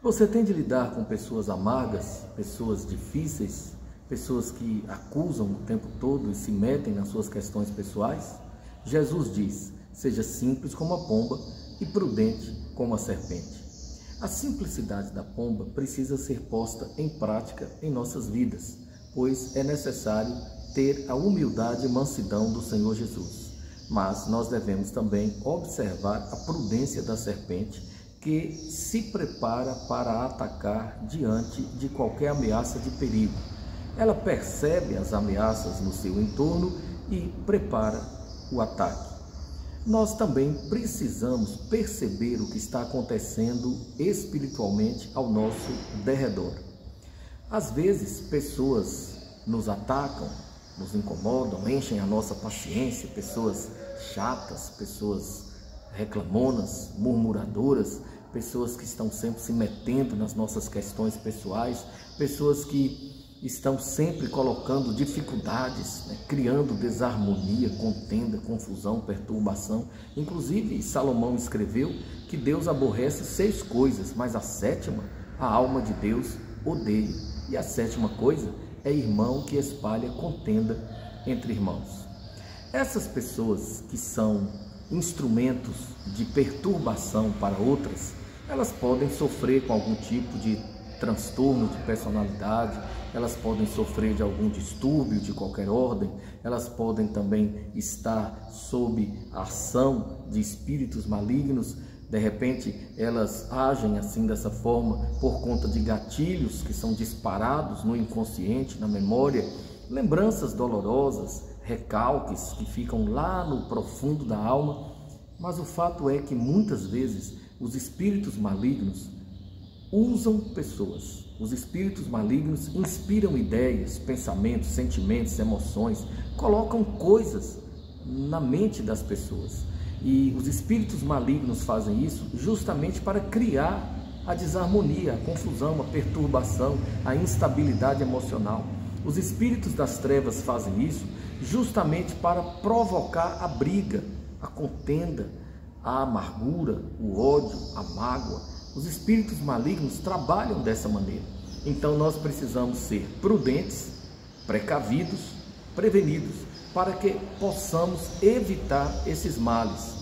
Você tem de lidar com pessoas amargas, pessoas difíceis, pessoas que acusam o tempo todo e se metem nas suas questões pessoais? Jesus diz: seja simples como a pomba e prudente como a serpente. A simplicidade da pomba precisa ser posta em prática em nossas vidas, pois é necessário ter a humildade e mansidão do Senhor Jesus. Mas nós devemos também observar a prudência da serpente, que se prepara para atacar diante de qualquer ameaça de perigo. Ela percebe as ameaças no seu entorno e prepara o ataque. Nós também precisamos perceber o que está acontecendo espiritualmente ao nosso derredor. Às vezes, pessoas nos atacam, nos incomodam, enchem a nossa paciência, pessoas chatas, pessoas reclamonas, murmuradoras, pessoas que estão sempre se metendo nas nossas questões pessoais, pessoas que estão sempre colocando dificuldades, criando desarmonia, contenda, confusão, perturbação. Inclusive, Salomão escreveu que Deus aborrece 6 coisas, mas a 7ª, a alma de Deus odeia. E a 7ª coisa é irmão que espalha contenda entre irmãos. Essas pessoas que são instrumentos de perturbação para outras, elas podem sofrer com algum tipo de transtorno de personalidade, elas podem sofrer de algum distúrbio de qualquer ordem, elas podem também estar sob a ação de espíritos malignos. De repente elas agem assim, dessa forma, por conta de gatilhos que são disparados no inconsciente, na memória, lembranças dolorosas, recalques que ficam lá no profundo da alma. Mas o fato é que muitas vezes os espíritos malignos usam pessoas. Os espíritos malignos inspiram ideias, pensamentos, sentimentos, emoções, colocam coisas na mente das pessoas. E os espíritos malignos fazem isso justamente para criar a desarmonia, a confusão, a perturbação, a instabilidade emocional. Os espíritos das trevas fazem isso justamente para provocar a briga, a contenda, a amargura, o ódio, a mágoa. Os espíritos malignos trabalham dessa maneira. Então nós precisamos ser prudentes, precavidos, prevenidos, para que possamos evitar esses males.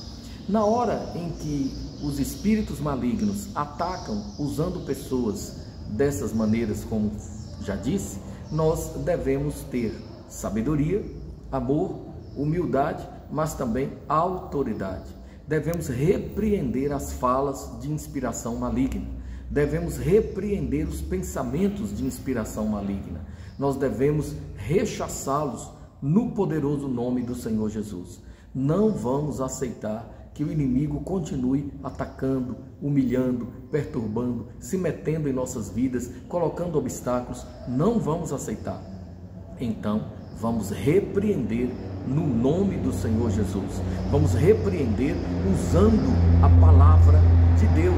Na hora em que os espíritos malignos atacam usando pessoas dessas maneiras, como já disse, nós devemos ter sabedoria, amor, humildade, mas também autoridade. Devemos repreender as falas de inspiração maligna. Devemos repreender os pensamentos de inspiração maligna. Nós devemos rechaçá-los no poderoso nome do Senhor Jesus. Não vamos aceitar que o inimigo continue atacando, humilhando, perturbando, se metendo em nossas vidas, colocando obstáculos. Não vamos aceitar. Então, vamos repreender no nome do Senhor Jesus. Vamos repreender usando a palavra de Deus.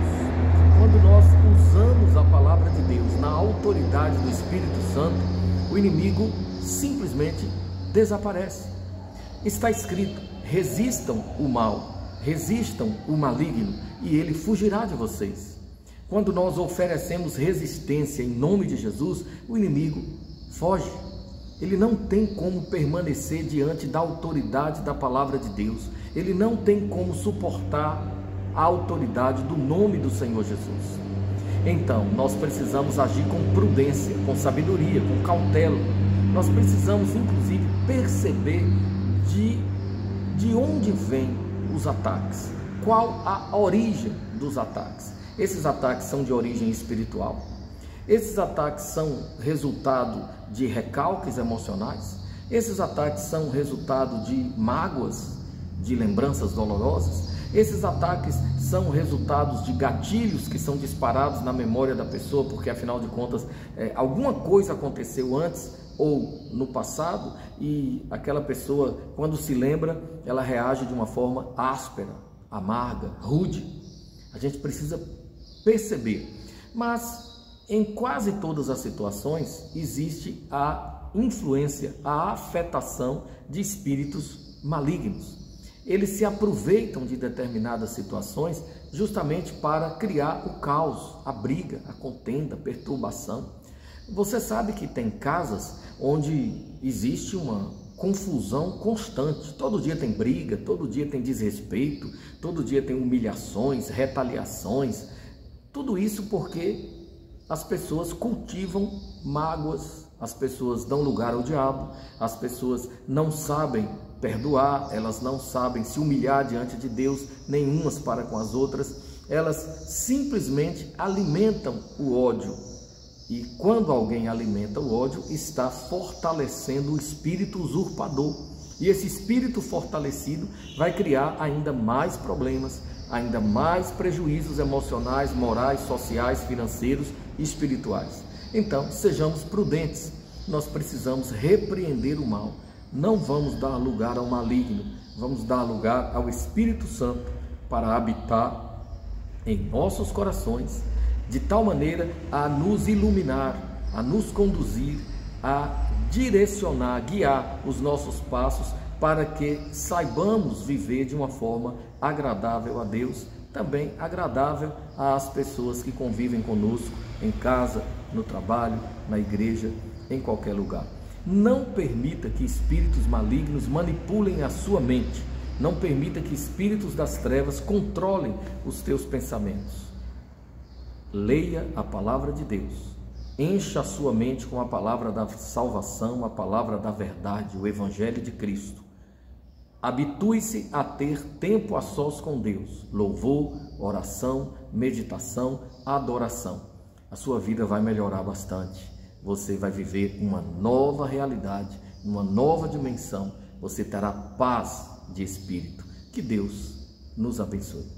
Quando nós usamos a palavra de Deus na autoridade do Espírito Santo, o inimigo simplesmente desaparece. Está escrito: resistam o mal, resistam o maligno e ele fugirá de vocês. Quando nós oferecemos resistência em nome de Jesus, o inimigo foge. Ele não tem como permanecer diante da autoridade da palavra de Deus. Ele não tem como suportar a autoridade do nome do Senhor Jesus. Então, nós precisamos agir com prudência, com sabedoria, com cautela. Nós precisamos, inclusive, perceber de onde vêm os ataques. Qual a origem dos ataques? Esses ataques são de origem espiritual? Esses ataques são resultado de recalques emocionais? Esses ataques são resultado de mágoas, de lembranças dolorosas? Esses ataques são resultados de gatilhos que são disparados na memória da pessoa, porque afinal de contas alguma coisa aconteceu antes ou no passado e aquela pessoa, quando se lembra, ela reage de uma forma áspera, amarga, rude. A gente precisa perceber. Mas em quase todas as situações existe a influência, a afetação de espíritos malignos. eles se aproveitam de determinadas situações justamente para criar o caos, a briga, a contenda, a perturbação. Você sabe que tem casas onde existe uma confusão constante. Todo dia tem briga, todo dia tem desrespeito, todo dia tem humilhações, retaliações. Tudo isso porque as pessoas cultivam mágoas, as pessoas dão lugar ao diabo, as pessoas não sabem perdoar, elas não sabem se humilhar diante de Deus, nem umas para com as outras, elas simplesmente alimentam o ódio. E quando alguém alimenta o ódio, está fortalecendo o espírito usurpador. E esse espírito fortalecido vai criar ainda mais problemas, ainda mais prejuízos emocionais, morais, sociais, financeiros e espirituais. Então, sejamos prudentes. Nós precisamos repreender o mal. Não vamos dar lugar ao maligno, vamos dar lugar ao Espírito Santo para habitar em nossos corações, de tal maneira a nos iluminar, a nos conduzir, a direcionar, guiar os nossos passos para que saibamos viver de uma forma agradável a Deus, também agradável às pessoas que convivem conosco em casa, no trabalho, na igreja, em qualquer lugar. Não permita que espíritos malignos manipulem a sua mente. Não permita que espíritos das trevas controlem os teus pensamentos. Leia a palavra de Deus. Encha a sua mente com a palavra da salvação, a palavra da verdade, o Evangelho de Cristo. Habitue-se a ter tempo a sós com Deus. Louvor, oração, meditação, adoração. A sua vida vai melhorar bastante. Você vai viver uma nova realidade, uma nova dimensão. Você terá paz de espírito. Que Deus nos abençoe.